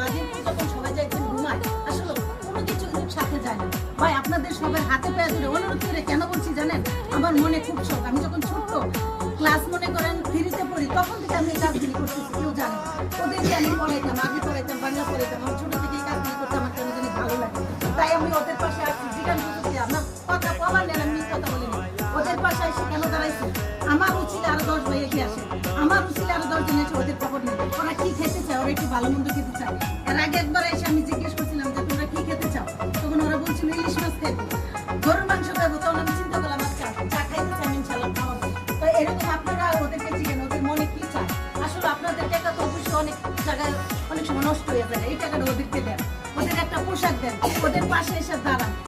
সারাদিন যখন সবাই যাইছেন ঘুমায়, আসলে কোনো কিছু কিন্তু সাথে যায় না। ভাই আপনাদের সবার হাতে পায়ে ধরে অনুরোধ করে কেন বলছি জানেন, আমার মনে খুব শখ। আমি যখন ছোট্ট ক্লাস মনে করেন 3-তে পড়ি, তখন থেকে আমি এই কাজগুলি করতেছি, কেউ জানে। ওদেরকে আমি পড়াইতাম, আগে পড়াইতাম, বাংলা পড়াইতাম। আমার ছোট থেকে এই কাজগুলি করতে আমার কেন জানি ভালো লাগে। তাই আমি ওদের পাশে আসছি, জিজ্ঞাসা করতেছি, আমার কথা কমার নেন, আমি কথা বলিনি। ওদের পাশে এসে কেন দাঁড়াইছি? আমার উচিত আরো 10 ভাই এগিয়ে আসে, আমার উচিত আরো 10 জন এসে ওদের খবর নেবে। ওরা কি খেতে চায়, ওরা একটু ভালো মন্দ খেতে চায়। এর আগে একবার এসে আমি জিজ্ঞেস করছিলাম যে তোমরা কি খেতে চাও, তখন ওরা বলছিল ইলিশ মাছ খাইবো, গরুর মাংস খাইবো। তখন আমি চিন্তা করলাম আচ্ছা যা খাইতে চাই আমি ইনশাল্লাহ খাওয়াবো। তো এরকম আপনারা ওদেরকে জিজ্ঞেস ওদের মনে কি চায়। আসলে আপনাদের টাকা তো অবশ্যই অনেক জায়গায় অনেক সময় নষ্ট হয়ে যায়, এই টাকাটা ওদেরকে দেন, ওদের একটা পোশাক দেন, ওদের পাশে এসে দাঁড়ান।